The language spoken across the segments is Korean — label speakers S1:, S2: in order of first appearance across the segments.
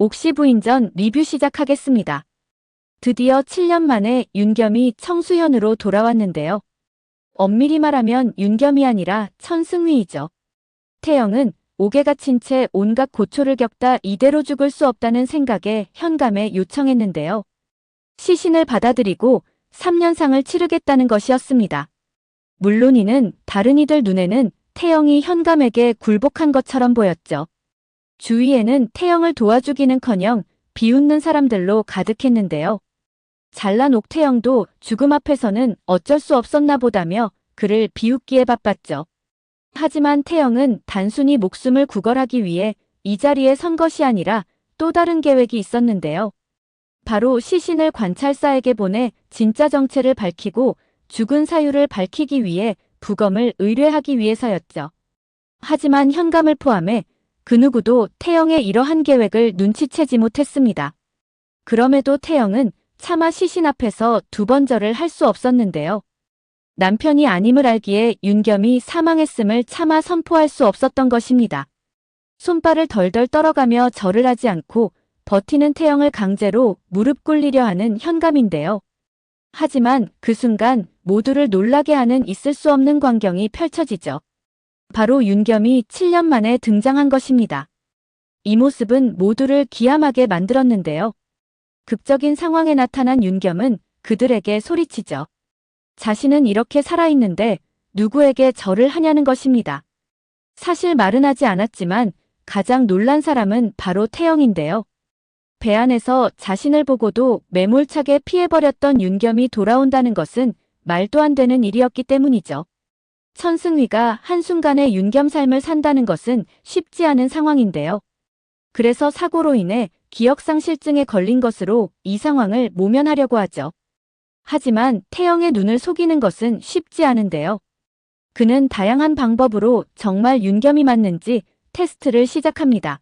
S1: 옥시 부인전 리뷰 시작하겠습니다. 드디어 7년 만에 윤겸이 청수현으로 돌아왔는데요. 엄밀히 말하면 윤겸이 아니라 천승휘이죠. 태영은 옥에 갇힌 채 온갖 고초를 겪다 이대로 죽을 수 없다는 생각에 현감에 요청했는데요. 시신을 받아들이고 3년상을 치르겠다는 것이었습니다. 물론 이는 다른 이들 눈에는 태영이 현감에게 굴복한 것처럼 보였죠. 주위에는 태영을 도와주기는커녕 비웃는 사람들로 가득했는데요. 잘난 옥태영도 죽음 앞에서는 어쩔 수 없었나 보다며 그를 비웃기에 바빴죠. 하지만 태영은 단순히 목숨을 구걸하기 위해 이 자리에 선 것이 아니라 또 다른 계획이 있었는데요. 바로 시신을 관찰사에게 보내 진짜 정체를 밝히고 죽은 사유를 밝히기 위해 부검을 의뢰하기 위해서였죠. 하지만 현감을 포함해 그 누구도 태영의 이러한 계획을 눈치채지 못했습니다. 그럼에도 태영은 차마 시신 앞에서 두 번 절을 할 수 없었는데요. 남편이 아님을 알기에 윤겸이 사망했음을 차마 선포할 수 없었던 것입니다. 손발을 덜덜 떨어가며 절을 하지 않고 버티는 태영을 강제로 무릎 꿇리려 하는 현감인데요. 하지만 그 순간 모두를 놀라게 하는 있을 수 없는 광경이 펼쳐지죠. 바로 윤겸이 7년 만에 등장한 것입니다. 이 모습은 모두를 기함하게 만들었는데요. 극적인 상황에 나타난 윤겸은 그들에게 소리치죠. 자신은 이렇게 살아있는데 누구에게 절을 하냐는 것입니다. 사실 말은 하지 않았지만 가장 놀란 사람은 바로 태영인데요. 배 안에서 자신을 보고도 매몰차게 피해버렸던 윤겸이 돌아온다는 것은 말도 안 되는 일이었기 때문이죠. 천승휘가 한순간에 윤겸 삶을 산다는 것은 쉽지 않은 상황인데요. 그래서 사고로 인해 기억상실증에 걸린 것으로 이 상황을 모면하려고 하죠. 하지만 태영의 눈을 속이는 것은 쉽지 않은데요. 그는 다양한 방법으로 정말 윤겸이 맞는지 테스트를 시작합니다.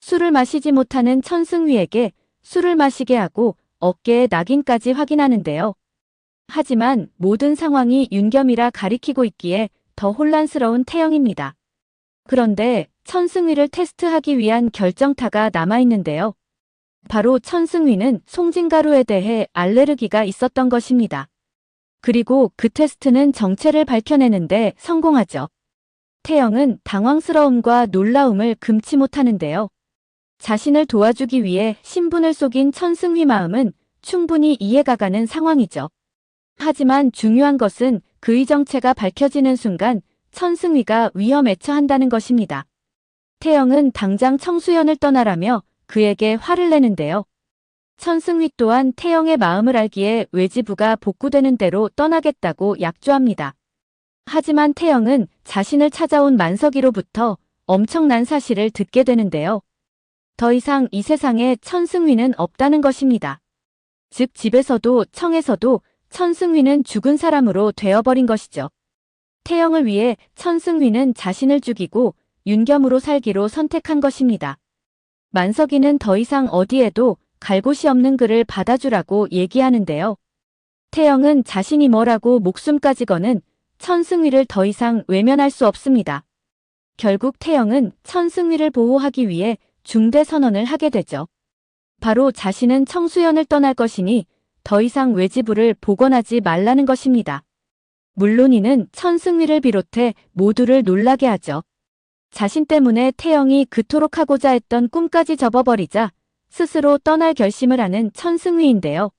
S1: 술을 마시지 못하는 천승휘에게 술을 마시게 하고 어깨에 낙인까지 확인하는데요. 하지만 모든 상황이 윤겸이라 가리키고 있기에 더 혼란스러운 태영입니다. 그런데 천승휘를 테스트하기 위한 결정타가 남아있는데요. 바로 천승휘는 송진가루에 대해 알레르기가 있었던 것입니다. 그리고 그 테스트는 정체를 밝혀내는데 성공하죠. 태영은 당황스러움과 놀라움을 금치 못하는데요. 자신을 도와주기 위해 신분을 속인 천승휘 마음은 충분히 이해가 가는 상황이죠. 하지만 중요한 것은 그의 정체가 밝혀지는 순간 천승휘가 위험에 처한다는 것입니다. 태영은 당장 청수현을 떠나라며 그에게 화를 내는데요. 천승휘 또한 태영의 마음을 알기에 외지부가 복구되는 대로 떠나겠다고 약조합니다. 하지만 태영은 자신을 찾아온 만석이로부터 엄청난 사실을 듣게 되는데요. 더 이상 이 세상에 천승휘는 없다는 것입니다. 즉 집에서도 청에서도 천승휘는 죽은 사람으로 되어버린 것이죠. 태영을 위해 천승휘는 자신을 죽이고 윤겸으로 살기로 선택한 것입니다. 만석이는 더 이상 어디에도 갈 곳이 없는 그를 받아주라고 얘기하는데요. 태영은 자신이 뭐라고 목숨까지 거는 천승휘를 더 이상 외면할 수 없습니다. 결국 태영은 천승휘를 보호하기 위해 중대 선언을 하게 되죠. 바로 자신은 청수현을 떠날 것이니 더 이상 외지부를 복원하지 말라는 것입니다. 물론 이는 천승휘를 비롯해 모두를 놀라게 하죠. 자신 때문에 태영이 그토록 하고자 했던 꿈까지 접어버리자 스스로 떠날 결심을 하는 천승휘인데요.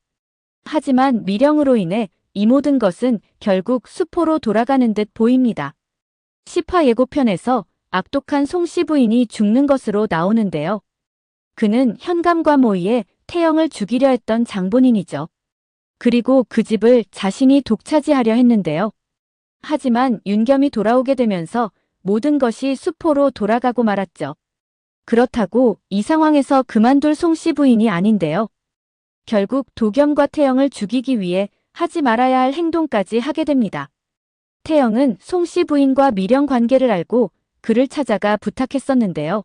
S1: 하지만 미령으로 인해 이 모든 것은 결국 수포로 돌아가는 듯 보입니다. 10화 예고편에서 악독한 송씨 부인이 죽는 것으로 나오는데요. 그는 현감과 모의해 태영을 죽이려 했던 장본인이죠. 그리고 그 집을 자신이 독차지하려 했는데요. 하지만 윤겸이 돌아오게 되면서 모든 것이 수포로 돌아가고 말았죠. 그렇다고 이 상황에서 그만둘 송씨 부인이 아닌데요. 결국 도겸과 태영을 죽이기 위해 하지 말아야 할 행동까지 하게 됩니다. 태영은 송씨 부인과 미령 관계를 알고 그를 찾아가 부탁했었는데요.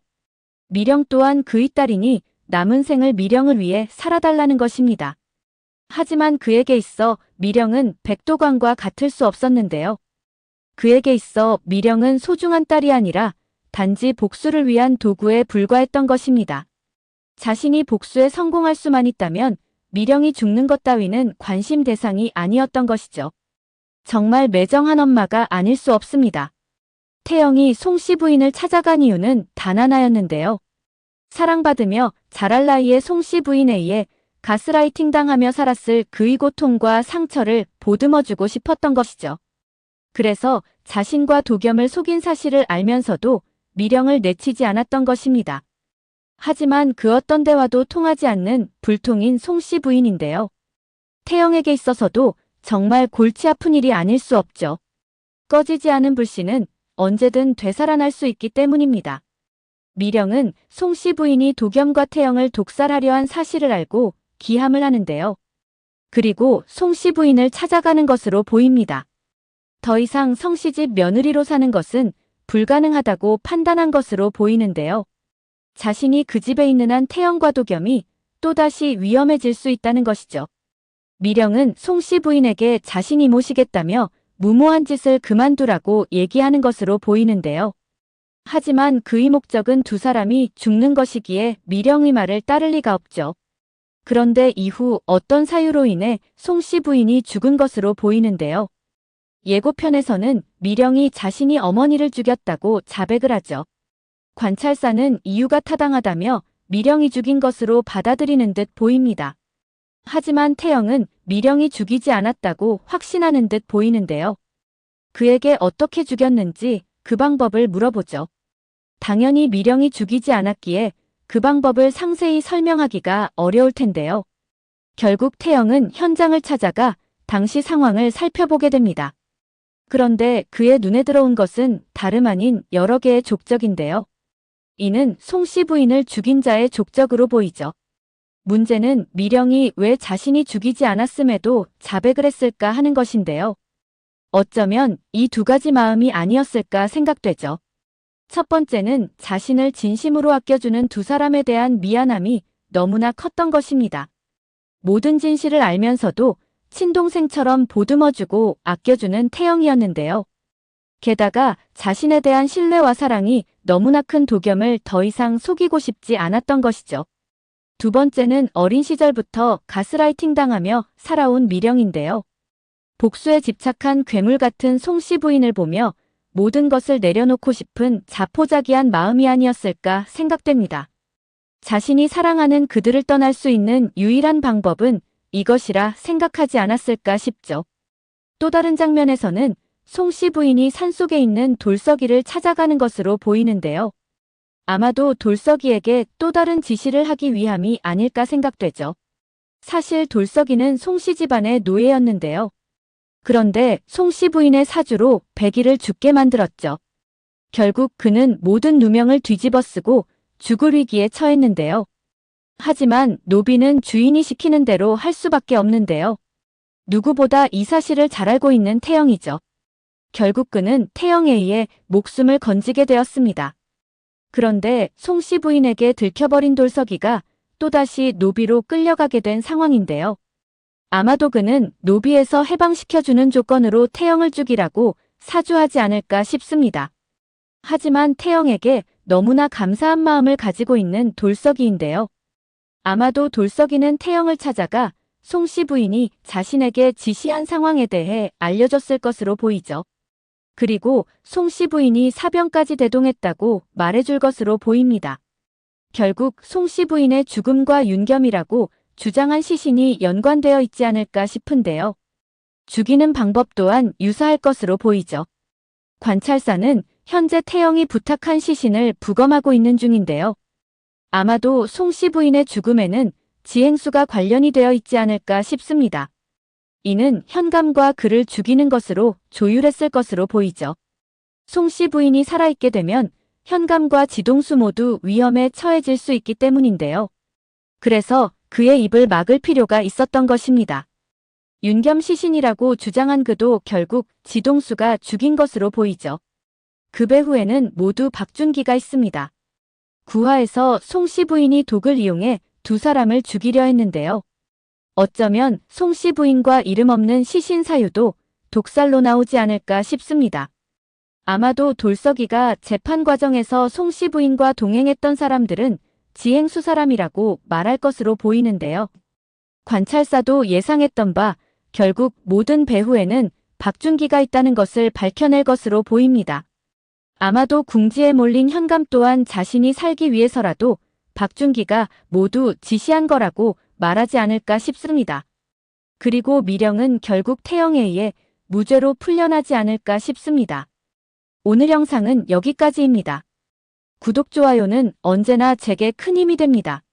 S1: 미령 또한 그의 딸이니 남은 생을 미령을 위해 살아달라는 것입니다. 하지만 그에게 있어 미령은 백도관과 같을 수 없었는데요. 그에게 있어 미령은 소중한 딸이 아니라 단지 복수를 위한 도구에 불과했던 것입니다. 자신이 복수에 성공할 수만 있다면 미령이 죽는 것 따위는 관심 대상이 아니었던 것이죠. 정말 매정한 엄마가 아닐 수 없습니다. 태영이 송씨 부인을 찾아간 이유는 단 하나였는데요. 사랑받으며 자랄 나이에 송씨 부인에 의해 가스라이팅 당하며 살았을 그의 고통과 상처를 보듬어주고 싶었던 것이죠. 그래서 자신과 도겸을 속인 사실을 알면서도 미령을 내치지 않았던 것입니다. 하지만 그 어떤 대화도 통하지 않는 불통인 송씨 부인인데요. 태영에게 있어서도 정말 골치 아픈 일이 아닐 수 없죠. 꺼지지 않은 불씨는 언제든 되살아날 수 있기 때문입니다. 미령은 송씨 부인이 도겸과 태영을 독살하려 한 사실을 알고 기함을 하는데요. 그리고 송씨 부인을 찾아가는 것으로 보입니다. 더 이상 성씨집 며느리로 사는 것은 불가능하다고 판단한 것으로 보이는데요. 자신이 그 집에 있는 한 태영과 도겸이 또다시 위험해질 수 있다는 것이죠. 미령은 송씨 부인에게 자신이 모시겠다며 무모한 짓을 그만두라고 얘기하는 것으로 보이는데요. 하지만 그의 목적은 두 사람이 죽는 것이기에 미령의 말을 따를 리가 없죠. 그런데 이후 어떤 사유로 인해 송씨 부인이 죽은 것으로 보이는데요. 예고편에서는 미령이 자신이 어머니를 죽였다고 자백을 하죠. 관찰사는 이유가 타당하다며 미령이 죽인 것으로 받아들이는 듯 보입니다. 하지만 태영은 미령이 죽이지 않았다고 확신하는 듯 보이는데요. 그에게 어떻게 죽였는지 그 방법을 물어보죠. 당연히 미령이 죽이지 않았기에 그 방법을 상세히 설명하기가 어려울 텐데요. 결국 태영은 현장을 찾아가 당시 상황을 살펴보게 됩니다. 그런데 그의 눈에 들어온 것은 다름 아닌 여러 개의 족적인데요. 이는 송씨 부인을 죽인 자의 족적으로 보이죠. 문제는 미령이 왜 자신이 죽이지 않았음에도 자백을 했을까 하는 것인데요. 어쩌면 이 두 가지 마음이 아니었을까 생각되죠. 첫 번째는 자신을 진심으로 아껴주는 두 사람에 대한 미안함이 너무나 컸던 것입니다. 모든 진실을 알면서도 친동생처럼 보듬어주고 아껴주는 태영이었는데요. 게다가 자신에 대한 신뢰와 사랑이 너무나 큰 도겸을 더 이상 속이고 싶지 않았던 것이죠. 두 번째는 어린 시절부터 가스라이팅 당하며 살아온 미령인데요. 복수에 집착한 괴물 같은 송씨 부인을 보며 모든 것을 내려놓고 싶은 자포자기한 마음이 아니었을까 생각됩니다. 자신이 사랑하는 그들을 떠날 수 있는 유일한 방법은 이것이라 생각하지 않았을까 싶죠. 또 다른 장면에서는 송씨 부인이 산속에 있는 돌석이를 찾아가는 것으로 보이는데요. 아마도 돌석이에게 또 다른 지시를 하기 위함이 아닐까 생각되죠. 사실 돌석이는 송씨 집안의 노예였는데요. 그런데 송씨 부인의 사주로 백이를 죽게 만들었죠. 결국 그는 모든 누명을 뒤집어쓰고 죽을 위기에 처했는데요. 하지만 노비는 주인이 시키는 대로 할 수밖에 없는데요. 누구보다 이 사실을 잘 알고 있는 태영이죠. 결국 그는 태영에 의해 목숨을 건지게 되었습니다. 그런데 송씨 부인에게 들켜버린 돌석이가 또다시 노비로 끌려가게 된 상황인데요. 아마도 그는 노비에서 해방시켜주는 조건으로 태영을 죽이라고 사주하지 않을까 싶습니다. 하지만 태영에게 너무나 감사한 마음을 가지고 있는 돌석이인데요. 아마도 돌석이는 태영을 찾아가 송씨 부인이 자신에게 지시한 상황에 대해 알려줬을 것으로 보이죠. 그리고 송씨 부인이 사병까지 대동했다고 말해줄 것으로 보입니다. 결국 송씨 부인의 죽음과 윤겸이라고 주장한 시신이 연관되어 있지 않을까 싶은데요. 죽이는 방법 또한 유사할 것으로 보이죠. 관찰사는 현재 태영이 부탁한 시신을 부검하고 있는 중인데요. 아마도 송씨 부인의 죽음에는 지행수가 관련이 되어 있지 않을까 싶습니다. 이는 현감과 그를 죽이는 것으로 조율했을 것으로 보이죠. 송씨 부인이 살아있게 되면 현감과 지동수 모두 위험에 처해질 수 있기 때문인데요. 그래서 그의 입을 막을 필요가 있었던 것입니다. 윤겸 시신이라고 주장한 그도 결국 지동수가 죽인 것으로 보이죠. 그 배후에는 모두 박준기가 있습니다. 구화에서 송씨 부인이 독을 이용해 두 사람을 죽이려 했는데요. 어쩌면 송씨 부인과 이름 없는 시신 사유도 독살로 나오지 않을까 싶습니다. 아마도 돌석이가 재판 과정에서 송씨 부인과 동행했던 사람들은 지행수 사람이라고 말할 것으로 보이는데요. 관찰사도 예상했던 바 결국 모든 배후에는 박준기가 있다는 것을 밝혀낼 것으로 보입니다. 아마도 궁지에 몰린 현감 또한 자신이 살기 위해서라도 박준기가 모두 지시한 거라고 말하지 않을까 싶습니다. 그리고 미령은 결국 태영에 의해 무죄로 풀려나지 않을까 싶습니다. 오늘 영상은 여기까지입니다. 구독, 좋아요는 언제나 제게 큰 힘이 됩니다.